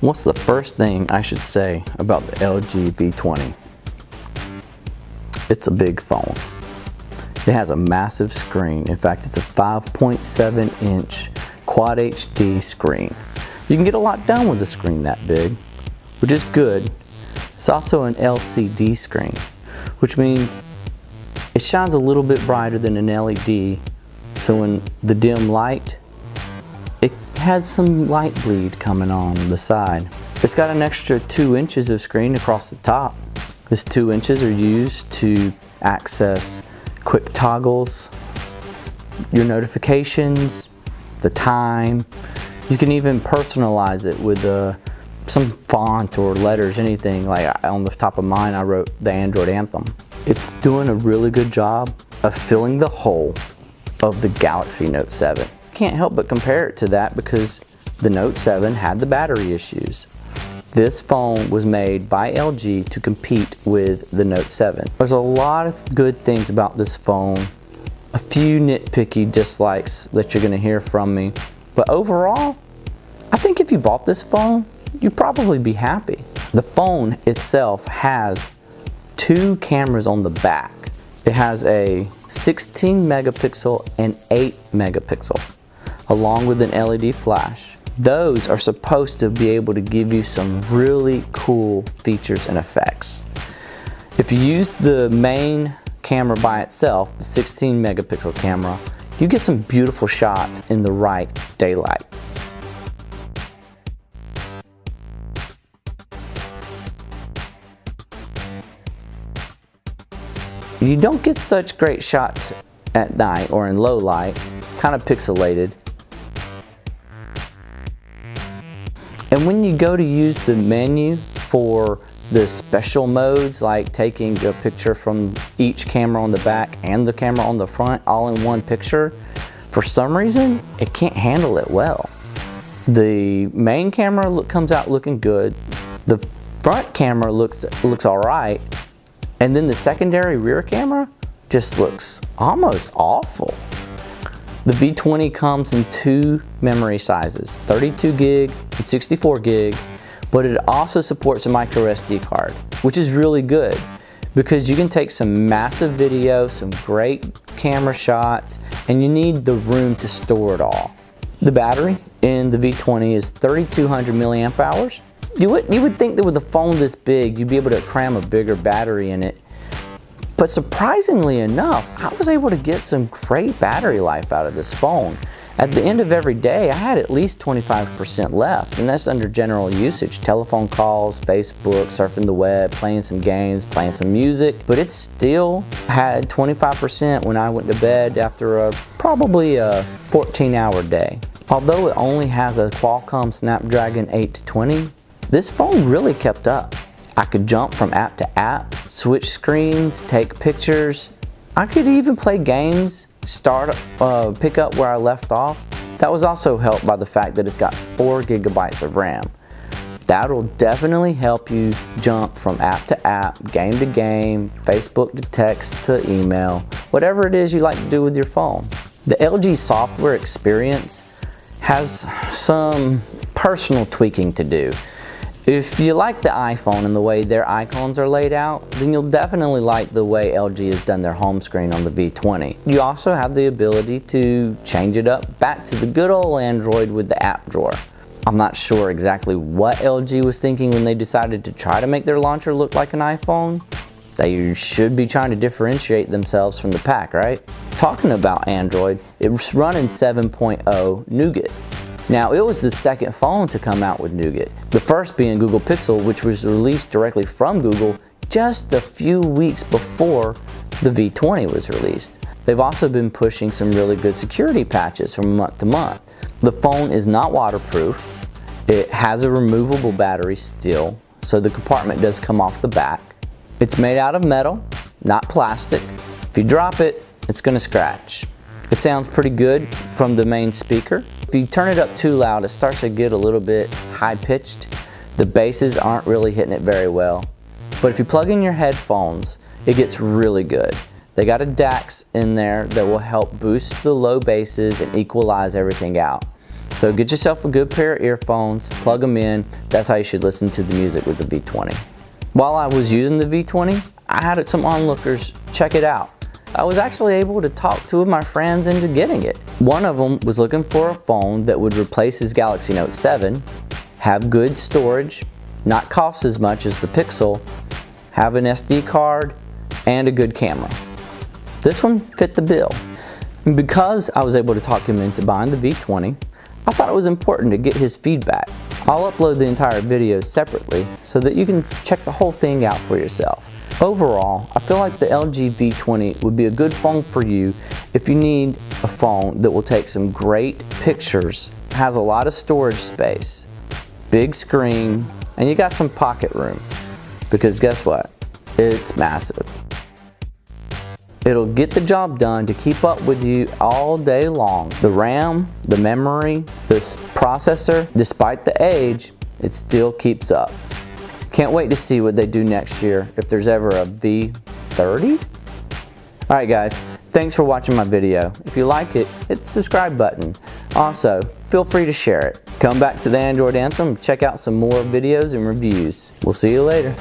What's the first thing I should say about the LG V20? It's a big phone. It has a massive screen. In fact, it's a 5.7 inch Quad HD screen. You can get a lot done with a screen that big, which is good. It's also an LCD screen, which means it shines a little bit brighter than an LED. So in the dim light, it had some light bleed coming on the side. It's got an extra 2 inches of screen across the top. This 2 inches are used to access quick toggles, your notifications, the time. You can even personalize it with some font or letters, anything. Like on the top of mine, I wrote the Android anthem. It's doing a really good job of filling the hole of the Galaxy Note 7. Can't help but compare it to that because the Note 7 had the battery issues. This phone was made by LG to compete with the Note 7. There's a lot of good things about this phone, a few nitpicky dislikes that you're going to hear from me, but overall, I think if you bought this phone, you'd probably be happy. The phone itself has 2 cameras on the back. It has a 16 megapixel and 8 megapixel, along with an LED flash. Those are supposed to be able to give you some really cool features and effects. If you use the main camera by itself, the 16 megapixel camera, you get some beautiful shots in the right daylight. You don't get such great shots at night or in low light, kind of pixelated. And when you go to use the menu for the special modes, like taking a picture from each camera on the back and the camera on the front all in one picture, for some reason, it can't handle it well. The main camera comes out looking good. The front camera looks all right. And then the secondary rear camera just looks almost awful. The V20 comes in 2 memory sizes, 32 gig and 64 gig, but it also supports a micro SD card, which is really good because you can take some massive video, some great camera shots, and you need the room to store it all. The battery in the V20 is 3,200 milliamp hours. You would think that with a phone this big, you'd be able to cram a bigger battery in it. But surprisingly enough, I was able to get some great battery life out of this phone. At the end of every day, I had at least 25% left, and that's under general usage. Telephone calls, Facebook, surfing the web, playing some games, playing some music. But it still had 25% when I went to bed after probably a 14-hour day. Although it only has a Qualcomm Snapdragon 820, this phone really kept up. I could jump from app to app, switch screens, take pictures. I could even play games, pick up where I left off. That was also helped by the fact that it's got 4 gigabytes of RAM. That'll definitely help you jump from app to app, game to game, Facebook to text to email, whatever it is you like to do with your phone. The LG software experience has some personal tweaking to do. If you like the iPhone and the way their icons are laid out, then you'll definitely like the way LG has done their home screen on the V20. You also have the ability to change it up back to the good old Android with the app drawer. I'm not sure exactly what LG was thinking when they decided to try to make their launcher look like an iPhone. They should be trying to differentiate themselves from the pack, right? Talking about Android, it's running 7.0 Nougat. Now, it was the second phone to come out with Nougat, the first being Google Pixel, which was released directly from Google just a few weeks before the V20 was released. They've also been pushing some really good security patches from month to month. The phone is not waterproof. It has a removable battery still, so the compartment does come off the back. It's made out of metal, not plastic. If you drop it, it's going to scratch. It sounds pretty good from the main speaker. If you turn it up too loud, it starts to get a little bit high-pitched. The basses aren't really hitting it very well. But if you plug in your headphones, it gets really good. They got a DAX in there that will help boost the low basses and equalize everything out. So get yourself a good pair of earphones, plug them in. That's how you should listen to the music with the V20. While I was using the V20, I had some onlookers check it out. I was actually able to talk two of my friends into getting it. One of them was looking for a phone that would replace his Galaxy Note 7, have good storage, not cost as much as the Pixel, have an SD card, and a good camera. This one fit the bill. And because I was able to talk him into buying the V20, I thought it was important to get his feedback. I'll upload the entire video separately so that you can check the whole thing out for yourself. Overall, I feel like the LG V20 would be a good phone for you if you need a phone that will take some great pictures, has a lot of storage space, big screen, and you got some pocket room. Because guess what? It's massive. It'll get the job done to keep up with you all day long. The RAM, the memory, this processor, despite the age, it still keeps up. Can't wait to see what they do next year if there's ever a V30. Alright guys, thanks for watching my video. If you like it, hit the subscribe button. Also, feel free to share it. Come back to the Android Anthem, check out some more videos and reviews. We'll see you later.